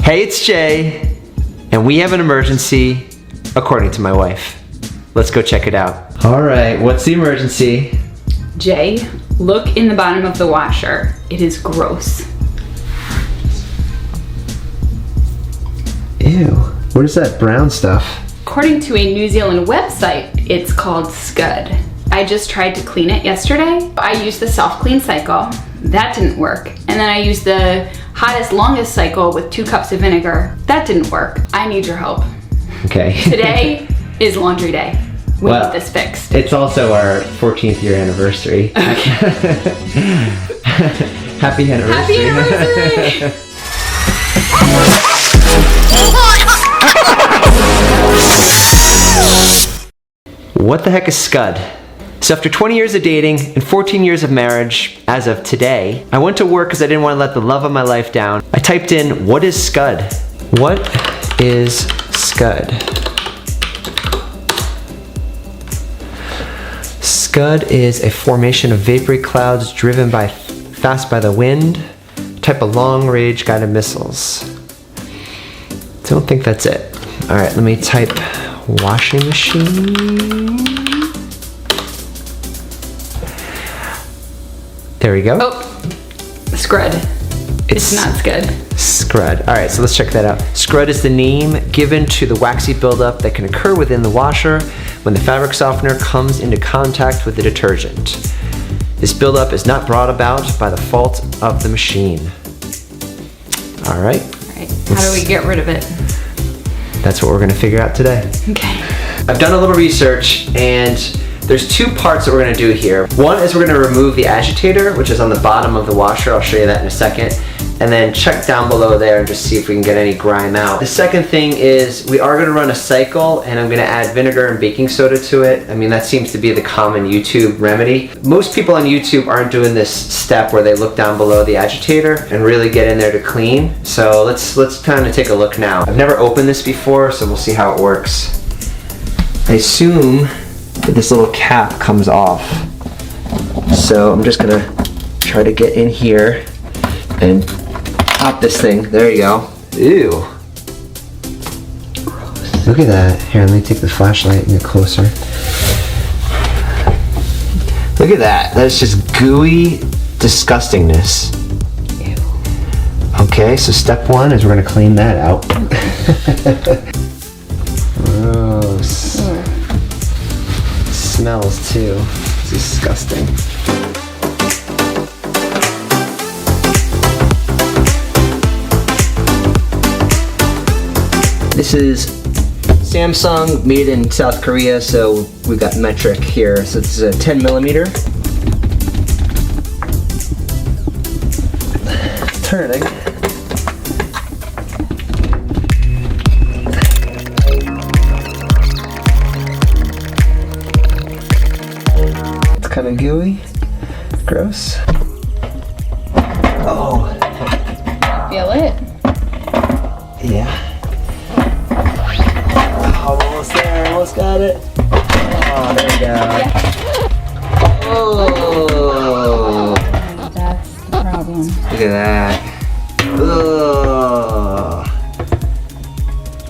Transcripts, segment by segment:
Hey, it's Jay, and we have an emergency, according to my wife. Let's go check it out. All right, what's the emergency? Jay, look in the bottom of the washer. It is gross. Ew, what is that brown stuff? According to a New Zealand website, it's called Scrud. I just tried to clean it yesterday. I used the self-clean cycle. That didn't work. And then I used the hottest, longest cycle with 2 cups of vinegar. That didn't work. I need your help. Okay. Today is laundry day. We need this fixed. It's also our 14th year anniversary. Okay. Happy anniversary. Happy anniversary! What the heck is Scud? So after 20 years of dating and 14 years of marriage, as of today, I went to work because I didn't want to let the love of my life down. I typed in, what is Scud? What is Scud? Scud is a formation of vapory clouds driven fast by the wind, type of long-range guided missiles. Don't think that's it. All right, let me type washing machine. There we go. Oh, Scrud. It's not Scud. Scrud. All right, so let's check that out. Scrud is the name given to the waxy buildup that can occur within the washer when the fabric softener comes into contact with the detergent. This buildup is not brought about by the fault of the machine. All right. All right, how do we get rid of it? That's what we're gonna figure out today. Okay. I've done a little research and there's 2 parts that we're gonna do here. One is we're gonna remove the agitator, which is on the bottom of the washer. I'll show you that in a second. And then check down below there and just see if we can get any grime out. The second thing is we are gonna run a cycle and I'm gonna add vinegar and baking soda to it. I mean, that seems to be the common YouTube remedy. Most people on YouTube aren't doing this step where they look down below the agitator and really get in there to clean. So let's kind of take a look now. I've never opened this before, so we'll see how it works. I assume that this little cap comes off. So I'm just gonna try to get in here and pop this thing. There you go. Ew. Gross. Look at that. Here, let me take the flashlight and get closer. Look at that. That's just gooey disgustingness. Ew. Okay, so step 1 is we're gonna clean that out. Gross. Smells too. It's disgusting. This is Samsung, made in South Korea, so we've got metric here. So this is a 10 millimeter. Turning. It's kind of gooey. Gross. Oh. Feel it? Yeah. Almost there, almost got it. Oh, there we go. Yeah. Oh. That's the problem. Look at that. Oh.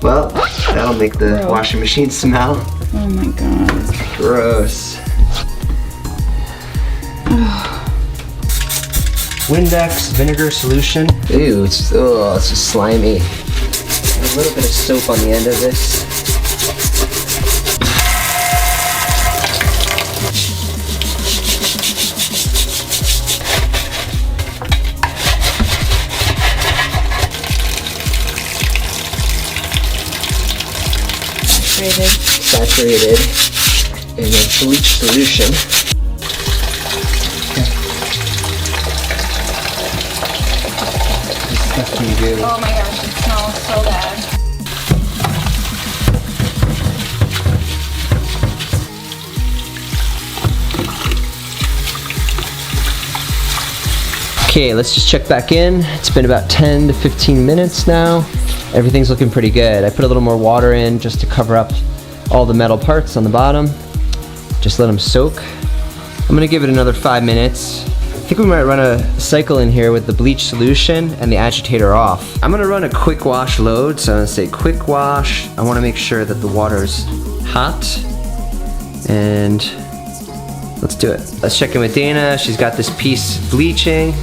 Well, that'll make the Gross. washing machine smell. Oh my god. Gross. Windex vinegar solution. Ew, it's just slimy. A little bit of soap on the end of this. Saturated in a bleach solution. Disgusting goo. Oh my gosh, it smells so bad. Okay, let's just check back in. It's been about 10 to 15 minutes now. Everything's looking pretty good. I put a little more water in just to cover up all the metal parts on the bottom. Just let them soak. I'm gonna give it another 5 minutes think we might run a cycle in here with the bleach solution and the agitator off. I'm gonna run a quick wash load, so I'm gonna say quick wash. I wanna make sure that the water's hot, and let's do it. Let's check in with Dana. She's got this piece bleaching,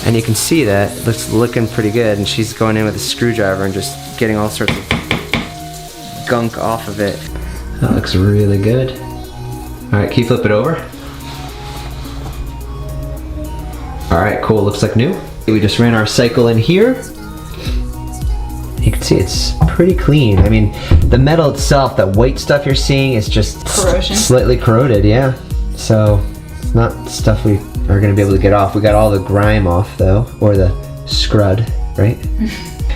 and you can see that it's looking pretty good, and she's going in with a screwdriver and just getting all sorts of gunk off of it. That looks really good. All right, can you flip it over? All right, cool, looks like new. We just ran our cycle in here. You can see it's pretty clean. I mean, the metal itself, that white stuff you're seeing is just corrosion. Slightly corroded, yeah. So it's not stuff we are gonna be able to get off. We got all the grime off though, or the scrud, right?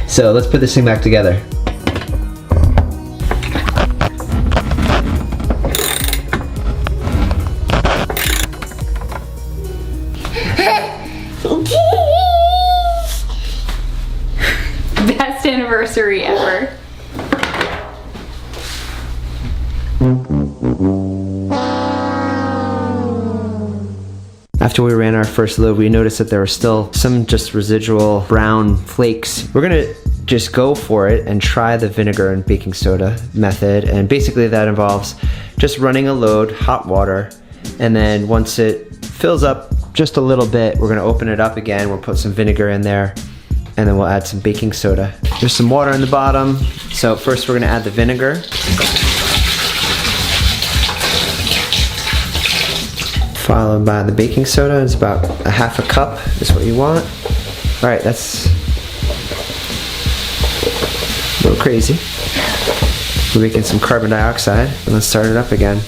So let's put this thing back together. Best anniversary ever. After we ran our first load, we noticed that there were still some just residual brown flakes. We're gonna just go for it and try the vinegar and baking soda method. And basically that involves just running a load, hot water, and then once it fills up just a little bit, we're gonna open it up again. We'll put some vinegar in there, and then we'll add some baking soda. There's some water in the bottom. So first we're gonna add the vinegar. Followed by the baking soda. It's about a half a cup is what you want. All right, that's a little crazy. We're making some carbon dioxide, and let's start it up again.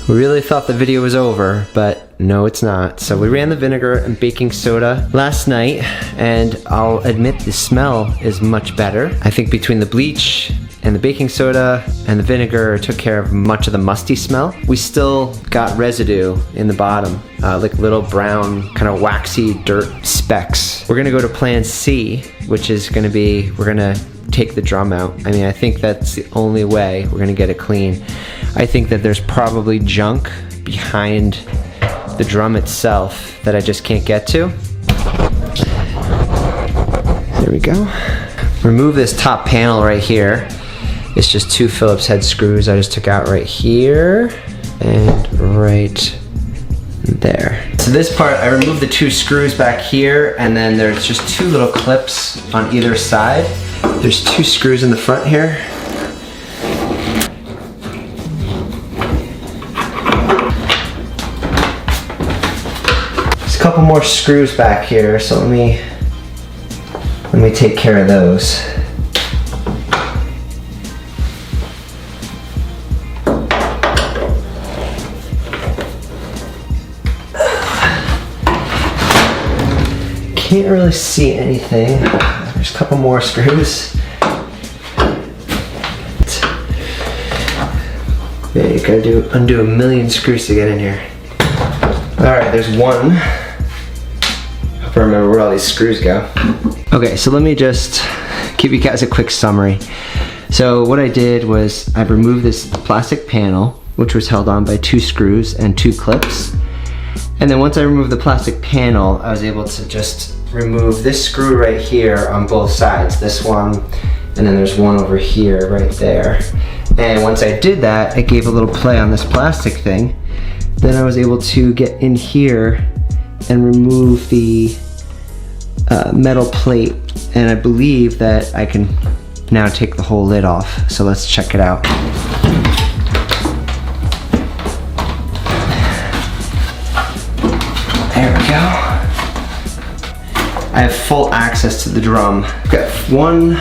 We really thought the video was over, but no, it's not. So we ran the vinegar and baking soda last night, and I'll admit the smell is much better. I think between the bleach and the baking soda and the vinegar took care of much of the musty smell. We still got residue in the bottom, like little brown, kind of waxy dirt specks. We're gonna go to plan C, which is gonna be, we're gonna take the drum out. I mean, I think that's the only way we're gonna get it clean. I think that there's probably junk behind the drum itself that I just can't get to. There we go. Remove this top panel right here. It's just 2 Phillips head screws I just took out right here and right there. So this part, I removed the 2 screws back here, and then there's just 2 little clips on either side. There's 2 screws in the front here. There's a couple more screws back here, so let me take care of those. Can't really see anything. There's a couple more screws. Yeah, you gotta undo a million screws to get in here. Alright, there's one. Hope I remember where all these screws go. Okay, so let me just give you guys a quick summary. So what I did was I removed this plastic panel, which was held on by 2 screws and 2 clips. And then once I removed the plastic panel, I was able to just remove this screw right here on both sides. This one, and then there's one over here, right there. And once I did that, it gave a little play on this plastic thing. Then I was able to get in here and remove the metal plate. And I believe that I can now take the whole lid off. So let's check it out. There we go. I have full access to the drum. I've got 1,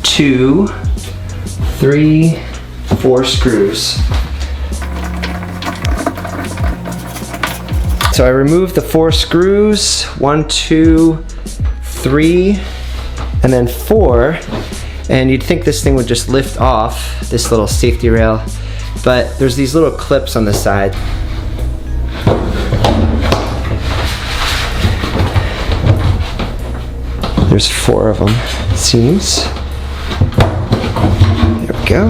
2, 3, 4 screws. So I removed the 4 screws, 1, 2, 3, and then 4. And you'd think this thing would just lift off this little safety rail, but there's these little clips on the side. There's 4 of them, it seems. There we go.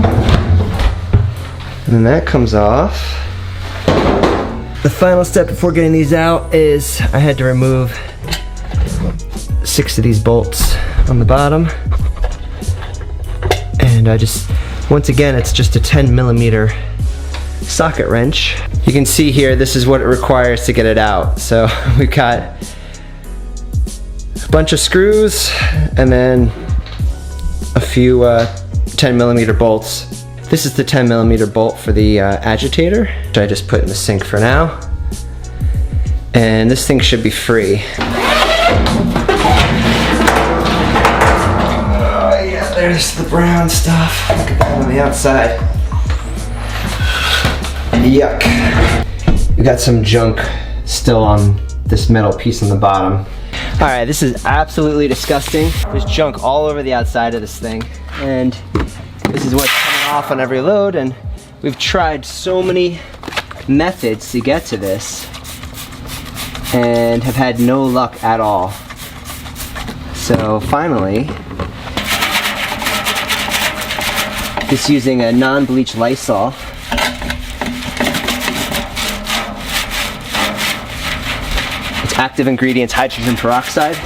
And then that comes off. The final step before getting these out is I had to remove 6 of these bolts on the bottom. And I just, once again, it's just a 10mm socket wrench. You can see here, this is what it requires to get it out. So we've got a bunch of screws and then a few 10mm bolts. This is the 10mm bolt for the agitator, which I just put in the sink for now. And this thing should be free. Oh yeah, there's the brown stuff. Look at that on the outside. Yuck. We got some junk still on this metal piece on the bottom. Alright, this is absolutely disgusting. There's junk all over the outside of this thing. And this is what's coming off on every load, and we've tried so many methods to get to this and have had no luck at all. So finally, just using a non-bleach Lysol, its active ingredients hydrogen peroxide.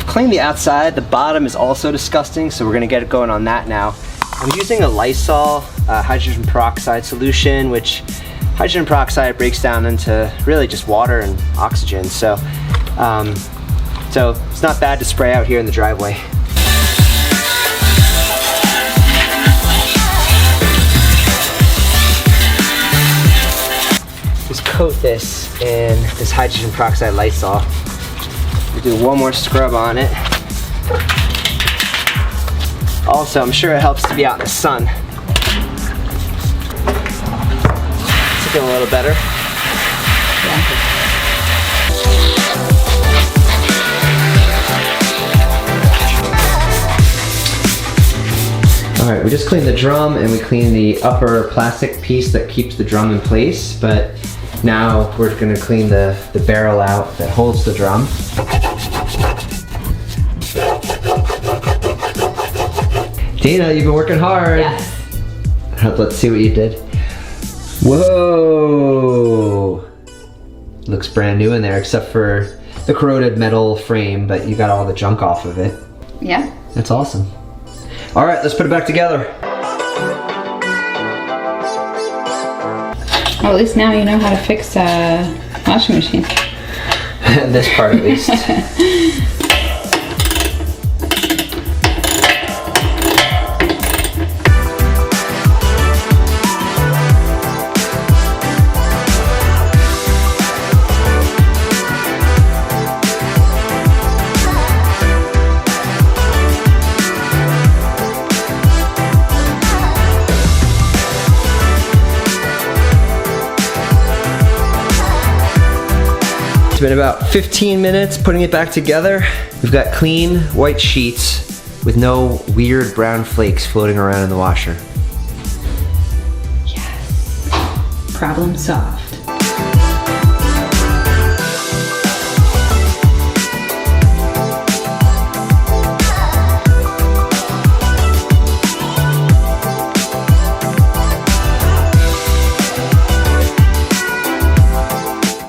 Clean the outside, the bottom is also disgusting, so we're gonna get it going on that now. I'm using a Lysol hydrogen peroxide solution, which hydrogen peroxide breaks down into really just water and oxygen, so it's not bad to spray out here in the driveway. Just coat this in this hydrogen peroxide Lysol. We'll do one more scrub on it. Also, I'm sure it helps to be out in the sun. It's looking a little better. Alright, we just cleaned the drum and we cleaned the upper plastic piece that keeps the drum in place, but now we're going to clean the barrel out that holds the drum. Dana, you've been working hard. Yes. Let's see what you did. Whoa! Looks brand new in there, except for the corroded metal frame, but you got all the junk off of it. Yeah. That's awesome. All right, let's put it back together. Well, at least now you know how to fix a washing machine. This part at least. It's been about 15 minutes putting it back together. We've got clean white sheets with no weird brown flakes floating around in the washer. Yes. Problem solved.